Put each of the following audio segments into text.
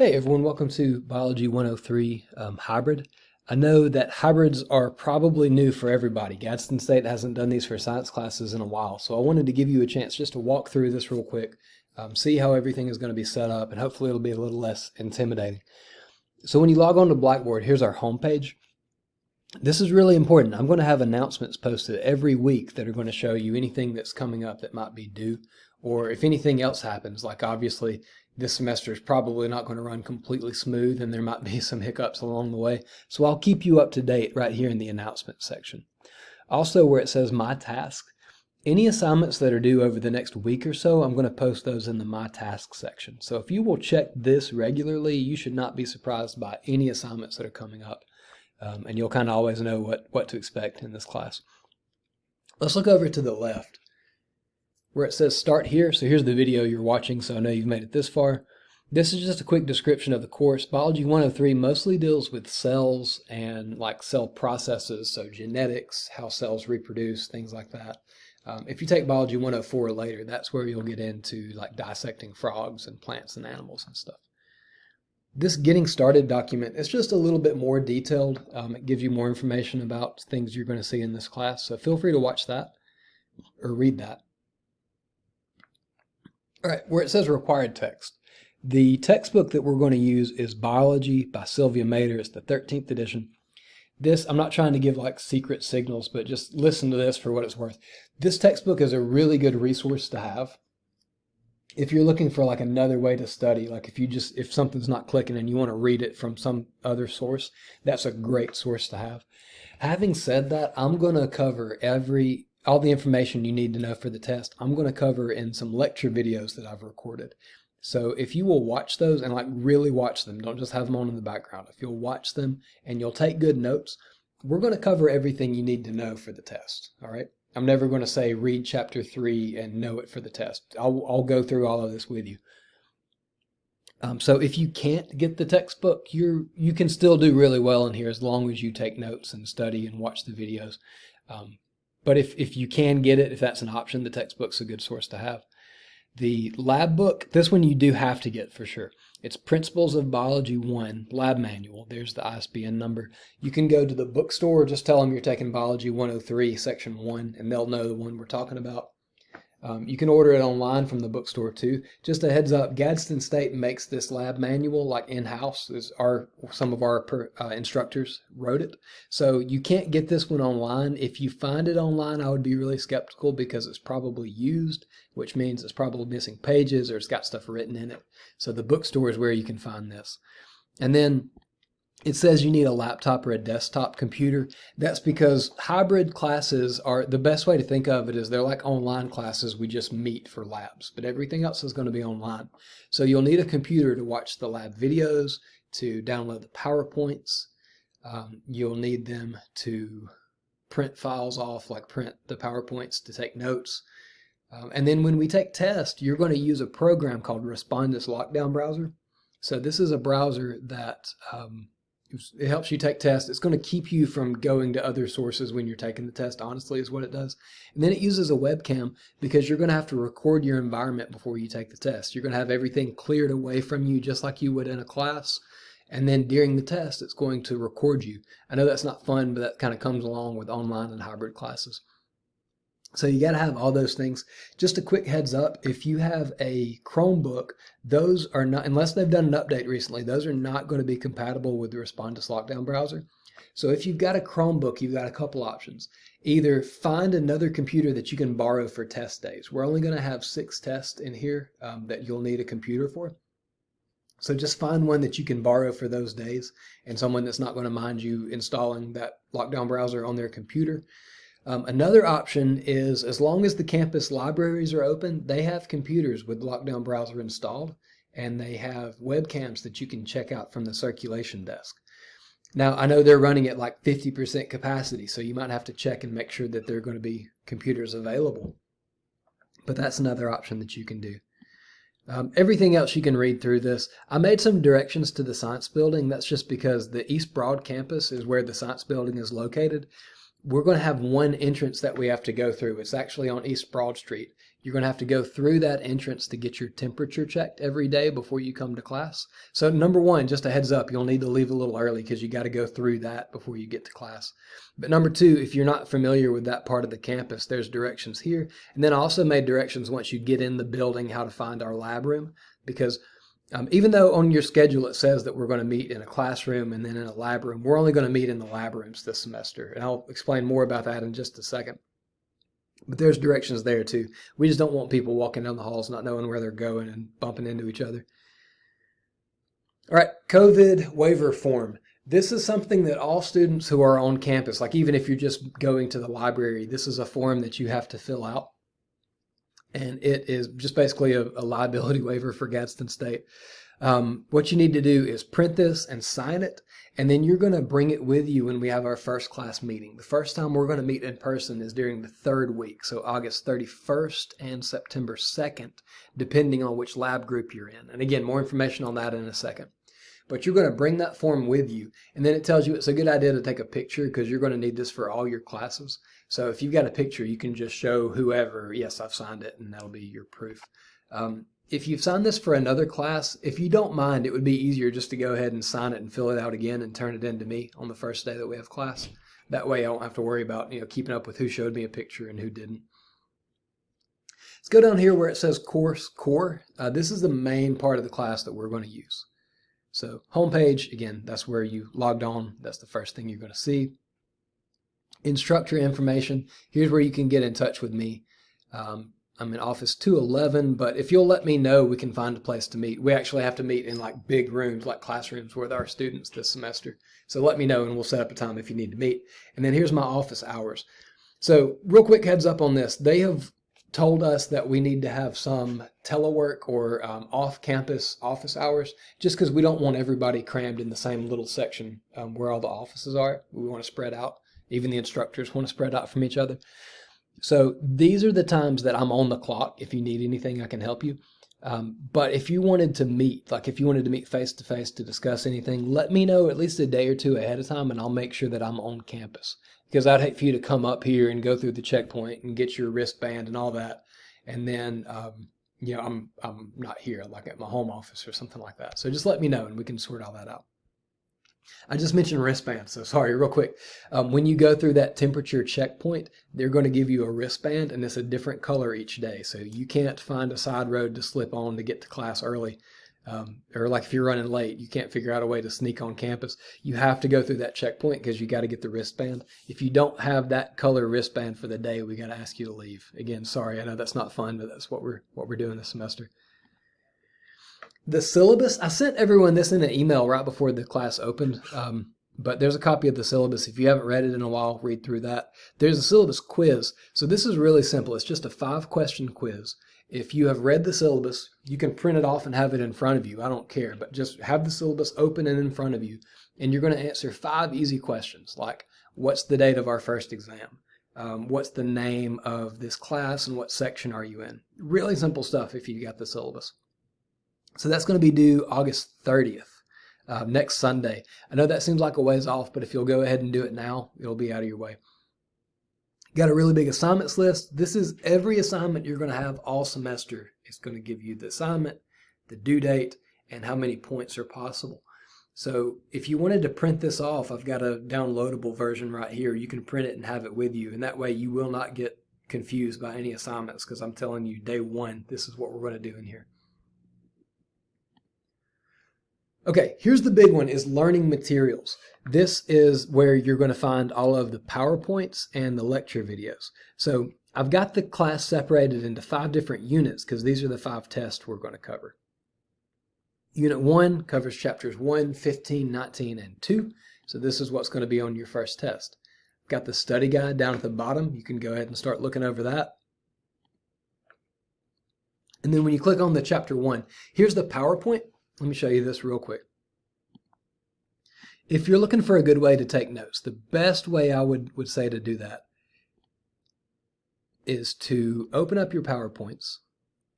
Hey everyone, welcome to Biology 103 Hybrid. I know that hybrids are probably new for everybody. Gadsden State hasn't done these for science classes in a while, so I wanted to give you a chance just to walk through this real quick, see how everything is going to be set up, and hopefully it'll be a little less intimidating. So when you log on to Blackboard, here's our home page. This is really important. I'm going to have announcements posted every week that are going to show you anything that's coming up that might be due, or if anything else happens, like obviously this semester is probably not going to run completely smooth and there might be some hiccups along the way. So I'll keep you up to date right here in the announcement section. Also, where it says My Task, any assignments that are due over the next week or so, I'm going to post those in the My Task section. So if you will check this regularly, you should not be surprised by any assignments that are coming up. And you'll kind of always know what to expect in this class. Let's look over to the left where it says Start Here. So here's the video you're watching, so I know you've made it this far. This is just a quick description of the course. Biology 103 mostly deals with cells and like cell processes, so genetics, how cells reproduce, things like that. If you take Biology 104 later, that's where you'll get into like dissecting frogs and plants and animals and stuff. This Getting Started document is just a little bit more detailed. It gives you more information about things you're going to see in this class, so feel free to watch that or read that. All right, where it says required text. The textbook that we're going to use is Biology by Sylvia Mader. It's the 13th edition. This, I'm not trying to give like secret signals, but just listen to this for what it's worth. This textbook is a really good resource to have. If you're looking for like another way to study, like if something's not clicking and you want to read it from some other source, that's a great source to have. Having said that, I'm going to cover all the information you need to know for the test. I'm going to cover in some lecture videos that I've recorded. So if you will watch those and like really watch them, don't just have them on in the background. If you'll watch them and you'll take good notes, we're going to cover everything you need to know for the test. All right. I'm never going to say read chapter 3 and know it for the test. I'll go through all of this with you. So if you can't get the textbook, you can still do really well in here as long as you take notes and study and watch the videos. But if you can get it, if that's an option, the textbook's a good source to have. The lab book, this one you do have to get for sure. It's Principles of Biology 1, Lab Manual. There's the ISBN number. You can go to the bookstore, just tell them you're taking Biology 103, Section 1, and they'll know the one we're talking about. You can order it online from the bookstore too. Just a heads up, Gadsden State makes this lab manual like in-house. Some of our instructors wrote it. So you can't get this one online. If you find it online, I would be really skeptical because it's probably used, which means it's probably missing pages or it's got stuff written in it. So the bookstore is where you can find this. And then it says you need a laptop or a desktop computer. That's because hybrid classes are, the best way to think of it is they're like online classes. We just meet for labs, but everything else is going to be online. So you'll need a computer to watch the lab videos, to download the PowerPoints. You'll need them to print files off, like print the PowerPoints to take notes. And then when we take tests, you're going to use a program called Respondus Lockdown Browser. So this is a browser that it helps you take tests. It's going to keep you from going to other sources when you're taking the test, honestly, is what it does. And then it uses a webcam because you're going to have to record your environment before you take the test. You're going to have everything cleared away from you just like you would in a class. And then during the test, it's going to record you. I know that's not fun, but that kind of comes along with online and hybrid classes. So you got to have all those things. Just a quick heads up, if you have a Chromebook, those are not, unless they've done an update recently, those are not going to be compatible with the Respondus Lockdown Browser. So if you've got a Chromebook, you've got a couple options. Either find another computer that you can borrow for test days. We're only going to have 6 tests in here that you'll need a computer for. So just find one that you can borrow for those days and someone that's not going to mind you installing that lockdown browser on their computer. Another option is, as long as the campus libraries are open, they have computers with Lockdown Browser installed, and they have webcams that you can check out from the circulation desk. Now, I know they're running at like 50% capacity, so you might have to check and make sure that there are going to be computers available. But that's another option that you can do. Everything else you can read through this. I made some directions to the science building. That's just because the East Broad campus is where the science building is located. We're going to have one entrance that we have to go through. It's actually on East Broad Street. You're going to have to go through that entrance to get your temperature checked every day before you come to class. So number one, just a heads up, you'll need to leave a little early because you got to go through that before you get to class. But number two, if you're not familiar with that part of the campus, there's directions here. And then I also made directions once you get in the building how to find our lab room, because even though on your schedule it says that we're going to meet in a classroom and then in a lab room, we're only going to meet in the lab rooms this semester. And I'll explain more about that in just a second. But there's directions there too. We just don't want people walking down the halls not knowing where they're going and bumping into each other. All right, COVID waiver form. This is something that all students who are on campus, like even if you're just going to the library, this is a form that you have to fill out. And it is just basically a liability waiver for Gadsden State. What you need to do is print this and sign it, and then you're going to bring it with you when we have our first class meeting. The first time we're going to meet in person is during the third week, so August 31st and September 2nd, depending on which lab group you're in. And again, more information on that in a second. But you're going to bring that form with you, and then it tells you it's a good idea to take a picture because you're going to need this for all your classes. So if you've got a picture, you can just show whoever, yes, I've signed it, and that'll be your proof. If you've signed this for another class, if you don't mind, it would be easier just to go ahead and sign it and fill it out again and turn it in to me on the first day that we have class. That way I don't have to worry about keeping up with who showed me a picture and who didn't. Let's go down here where it says Course Core. This is the main part of the class that we're going to use. So homepage, again, that's where you logged on. That's the first thing you're going to see. Instructor Information. Here's where you can get in touch with me. I'm in office 211, but if you'll let me know, we can find a place to meet. We actually have to meet in like big rooms, like classrooms with our students this semester. So let me know and we'll set up a time if you need to meet. And then here's my office hours. So real quick heads up on this. They have told us that we need to have some telework or off-campus office hours just because we don't want everybody crammed in the same little section where all the offices are. We want to spread out. Even the instructors want to spread out from each other. So these are the times that I'm on the clock. If you need anything, I can help you. But if you wanted to meet, like if you wanted to meet face-to-face to discuss anything, let me know at least a day or two ahead of time and I'll make sure that I'm on campus. Because I'd hate for you to come up here and go through the checkpoint and get your wristband and all that. And then, I'm not here, like at my home office or something like that. So just let me know and we can sort all that out. I just mentioned wristbands, so sorry, real quick. When you go through that temperature checkpoint, they're going to give you a wristband, and it's a different color each day. So you can't find a side road to slip on to get to class early. Or like if you're running late, you can't figure out a way to sneak on campus. You have to go through that checkpoint because you got to get the wristband. If you don't have that color wristband for the day, we got to ask you to leave. Again, sorry, I know that's not fun, but that's what we're doing this semester. The syllabus, I sent everyone this in an email right before the class opened, but there's a copy of the syllabus. If you haven't read it in a while, read through that. There's a syllabus quiz. So this is really simple. It's just a 5-question quiz. If you have read the syllabus, you can print it off and have it in front of you. I don't care, but just have the syllabus open and in front of you. And you're going to answer 5 easy questions like, what's the date of our first exam? What's the name of this class and what section are you in? Really simple stuff if you got the syllabus. So that's going to be due August 30th, next Sunday. I know that seems like a ways off, but if you'll go ahead and do it now, it'll be out of your way. Got a really big assignments list. This is every assignment you're going to have all semester. It's going to give you the assignment, the due date, and how many points are possible. So if you wanted to print this off, I've got a downloadable version right here. You can print it and have it with you, and that way you will not get confused by any assignments because I'm telling you, day one, this is what we're going to do in here. Okay, here's the big one, is learning materials. This is where you're going to find all of the PowerPoints and the lecture videos. So I've got the class separated into 5 different units because these are the 5 tests we're going to cover. Unit 1 covers chapters 1, 15, 19, and 2. So this is what's going to be on your first test. I've got the study guide down at the bottom. You can go ahead and start looking over that. And then when you click on the chapter 1, here's the PowerPoint. Let me show you this real quick. If you're looking for a good way to take notes, the best way I would say to do that is to open up your PowerPoints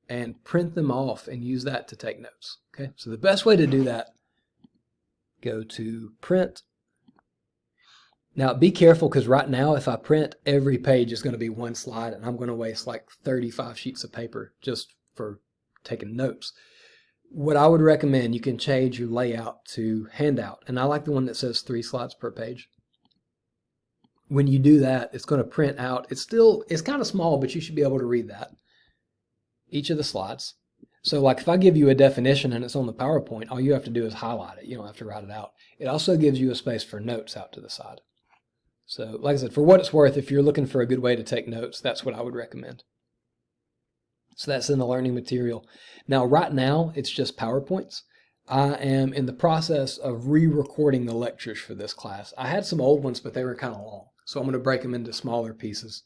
and print them off and use that to take notes. Okay, so the best way to do that, go to Print, Now be careful, because right now if I print, every page is going to be one slide, and I'm going to waste like 35 sheets of paper just for taking notes. What I would recommend, you can change your layout to handout, and I like the one that says 3 slides per page. When you do that, it's going to print out. It's kind of small, but you should be able to read that, each of the slides. So like if I give you a definition and it's on the PowerPoint, all you have to do is highlight it. You don't have to write it out. It also gives you a space for notes out to the side. So like I said, for what it's worth, if you're looking for a good way to take notes, that's what I would recommend. So that's in the learning material. Now, right now, it's just PowerPoints. I am in the process of re-recording the lectures for this class. I had some old ones, but they were kind of long. So I'm going to break them into smaller pieces.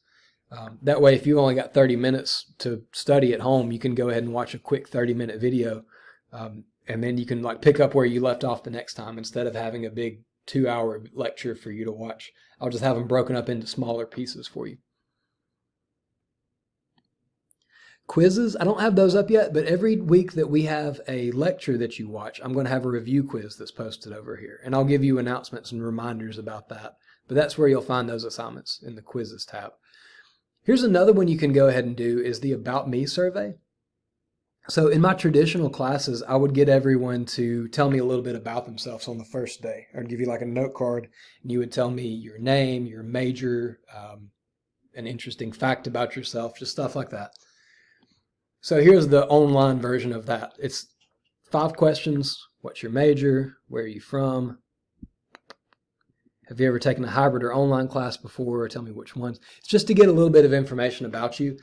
That way, if you only got 30 minutes to study at home, you can go ahead and watch a quick 30-minute video. And then you can like pick up where you left off the next time, instead of having a big 2-hour lecture for you to watch. I'll just have them broken up into smaller pieces for you. Quizzes, I don't have those up yet, but every week that we have a lecture that you watch, I'm going to have a review quiz that's posted over here. And I'll give you announcements and reminders about that. But that's where you'll find those assignments, in the quizzes tab. Here's another one you can go ahead and do, is the About Me survey. So in my traditional classes, I would get everyone to tell me a little bit about themselves on the first day. I'd give you like a note card, and you would tell me your name, your major, an interesting fact about yourself, just stuff like that. So here's the online version of that. It's 5 questions. What's your major? Where are you from? Have you ever taken a hybrid or online class before? Tell me which ones. It's just to get a little bit of information about you.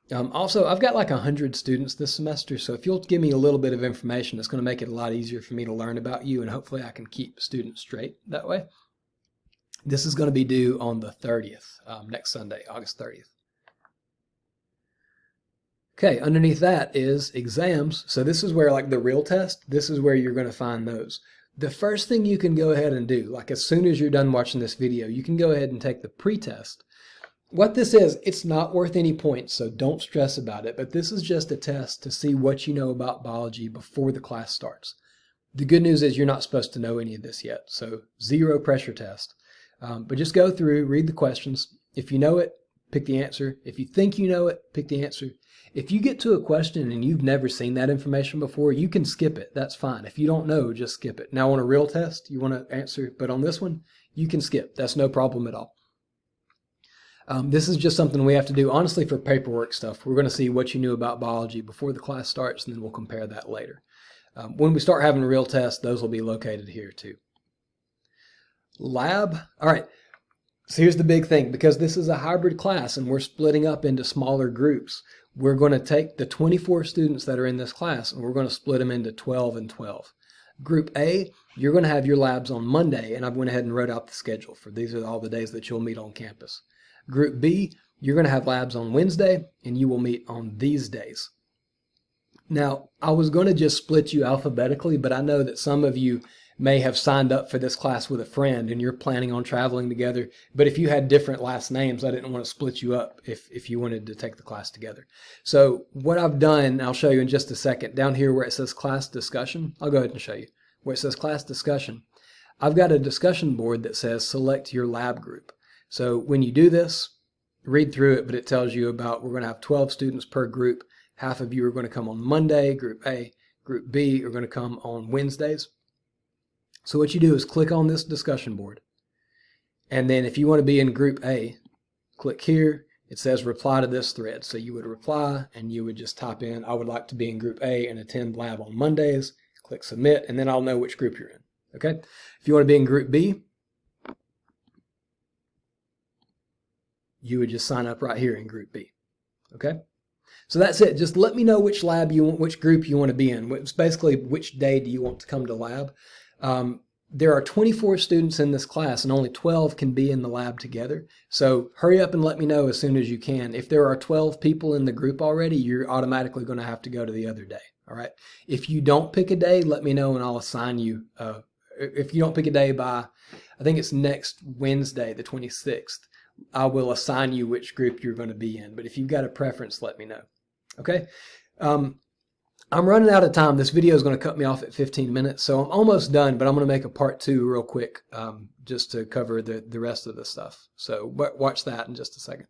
Also, I've got like 100 students this semester, so if you'll give me a little bit of information, it's going to make it a lot easier for me to learn about you, and hopefully I can keep students straight that way. This is going to be due on the 30th, next Sunday, August 30th. Okay, underneath that is exams. So this is where, like the real test, this is where you're going to find those. The first thing you can go ahead and do, like as soon as you're done watching this video, you can go ahead and take the pre-test. What this is, it's not worth any points, so don't stress about it, but this is just a test to see what you know about biology before the class starts. The good news is you're not supposed to know any of this yet, so 0 pressure test. But just go through, read the questions. If you know it, pick the answer. If you think you know it, pick the answer. If you get to a question and you've never seen that information before, you can skip it. That's fine. If you don't know, just skip it. Now on a real test, you want to answer, but on this one, you can skip. That's no problem at all. This is just something we have to do, honestly, for paperwork stuff. We're going to see what you knew about biology before the class starts, and then we'll compare that later. When we start having real tests, those will be located here too. Lab. All right. So here's the big thing. Because this is a hybrid class and we're splitting up into smaller groups, we're going to take the 24 students that are in this class and we're going to split them into 12 and 12. Group A, you're going to have your labs on Monday, and I went ahead and wrote out the schedule for these are all the days that you'll meet on campus. Group B, you're going to have labs on Wednesday, and you will meet on these days. Now, I was going to just split you alphabetically, but I know that some of you may have signed up for this class with a friend and you're planning on traveling together. But if you had different last names, I didn't want to split you up if you wanted to take the class together. So what I've done, I'll show you in just a second, down here where it says class discussion, I'll go ahead and show you. Where it says class discussion, I've got a discussion board that says select your lab group. So when you do this, read through it, but it tells you about we're going to have 12 students per group. Half of you are going to come on Monday, group A. Group B are going to come on Wednesdays. So what you do is click on this discussion board. And then if you want to be in group A, click here. It says reply to this thread. So you would reply and you would just type in, I would like to be in group A and attend lab on Mondays. Click submit, and then I'll know which group you're in. Okay? If you want to be in group B, you would just sign up right here in group B. Okay? So that's it. Just let me know which lab you want, which group you want to be in. It's basically which day do you want to come to lab. There are 24 students in this class and only 12 can be in the lab together. So hurry up and let me know as soon as you can. If there are 12 people in the group already, you're automatically going to have to go to the other day. All right. If you don't pick a day, let me know and I'll assign you. If you don't pick a day by, I think it's next Wednesday, the 26th, I will assign you which group you're going to be in. But if you've got a preference, let me know. Okay. I'm running out of time. This video is going to cut me off at 15 minutes, so I'm almost done, but I'm going to make a part 2 real quick just to cover the rest of the stuff. So watch that in just a second.